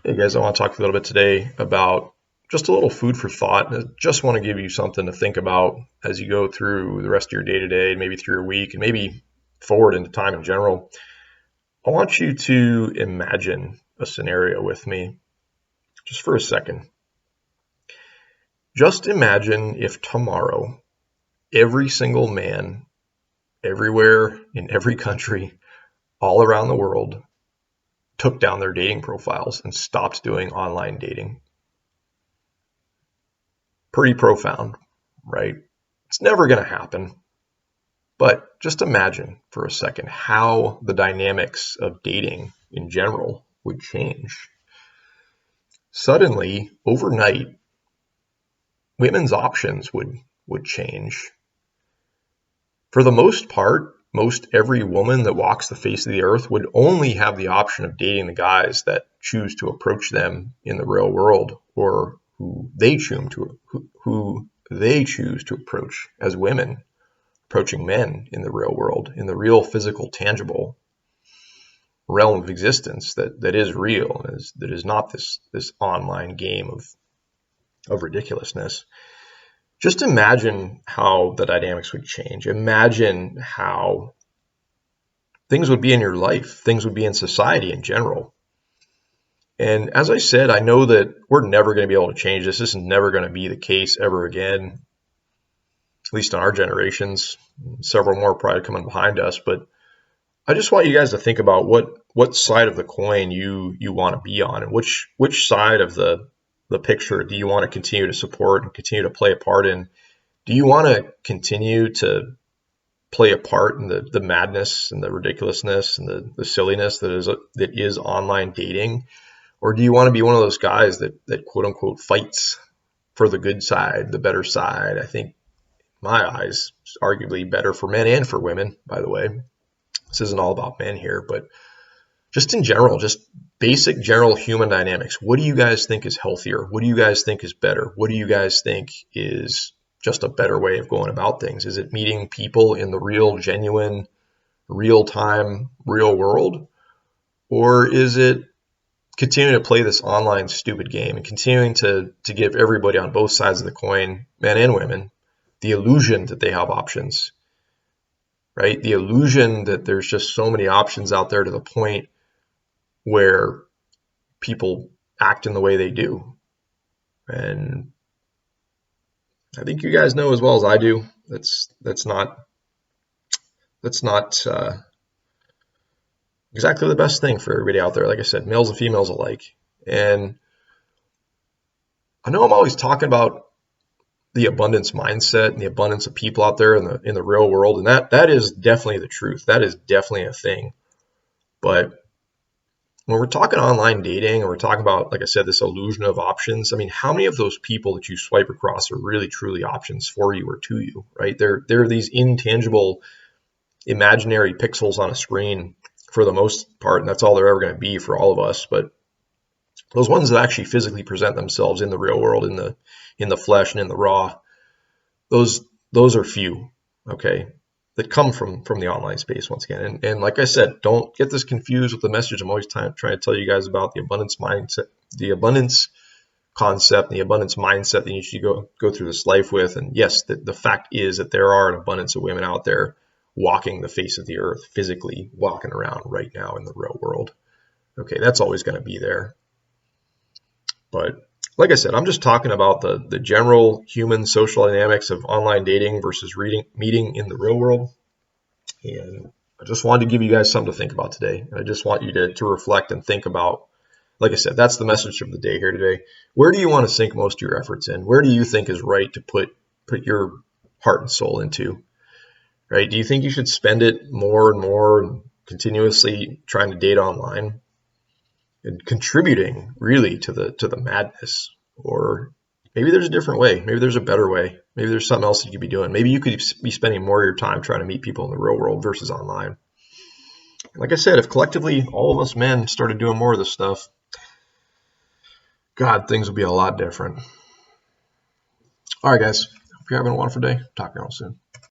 Hey guys, I want to talk a little bit today about just a little food for thought. I just want to give you something to think about as you go through the rest of your day to day, maybe through your week, and maybe forward into time in general. I want you to imagine a scenario with me just for a second. Just imagine if tomorrow every single man, everywhere in every country, all around the world, took down their dating profiles and stopped doing online dating. Pretty profound, right? It's never going to happen. But just imagine for a second how the dynamics of dating in general would change. Suddenly, overnight, women's options would change. For the most part, most every woman that walks the face of the earth would only have the option of dating the guys that choose to approach them in the real world, or who they choose to approach as women approaching men in the real world, in the real physical, tangible realm of existence that is real, that is not this online game of ridiculousness. Just imagine how the dynamics would change. Imagine how things would be in your life, things would be in society in general. And as I said, I know that we're never going to be able to change this. This is never going to be the case ever again, at least in our generations. Several more probably coming behind us. But I just want you guys to think about what side of the coin you want to be on, and which side of the picture do you want to continue to support and continue to play a part in. Do you want to continue to play a part in the madness and the ridiculousness and the silliness that is online dating? Or do you want to be one of those guys that quote unquote fights for the good side, the better side? I think, in my eyes, it's arguably better for men and for women, by the way. This isn't all about men here, but just in general, just basic general human dynamics. What do you guys think is healthier? What do you guys think is better? What do you guys think is just a better way of going about things? Is it meeting people in the real, genuine, real time, real world? Or is it continuing to play this online stupid game and continuing to give everybody on both sides of the coin, men and women, the illusion that they have options, right? The illusion that there's just so many options out there to the point where people act in the way they do. And I think you guys know as well as I do, that's not exactly the best thing for everybody out there. Like I said, males and females alike. And I know I'm always talking about the abundance mindset and the abundance of people out there in the real world, and that is definitely the truth. That is definitely a thing. But when we're talking online dating and we're talking about, like I said, this illusion of options, I mean, how many of those people that you swipe across are really truly options for you or to you, right? They're these intangible, imaginary pixels on a screen for the most part, and that's all they're ever going to be for all of us. But those ones that actually physically present themselves in the real world, in the flesh and in the raw, those are few, okay, that come from the online space once again. And like I said, don't get this confused with the message I'm always trying to tell you guys about: the abundance mindset, the abundance concept, the abundance mindset that you should go through this life with. And yes, the fact is that there are an abundance of women out there walking the face of the earth, physically walking around right now in the real world. Okay, that's always going to be there. But like I said, I'm just talking about the general human social dynamics of online dating versus meeting in the real world. And I just wanted to give you guys something to think about today. And I just want you to reflect and think about, like I said, that's the message of the day here today. Where do you want to sink most of your efforts in? Where do you think is right to put your heart and soul into? Right? Do you think you should spend it more and more and continuously trying to date online and contributing really to the madness? Or maybe there's a different way. Maybe there's a better way. Maybe there's something else you could be doing. Maybe you could be spending more of your time trying to meet people in the real world versus online. Like I said, if collectively all of us men started doing more of this stuff, God, things would be a lot different. All right, guys. Hope you're having a wonderful day. Talk to you all soon.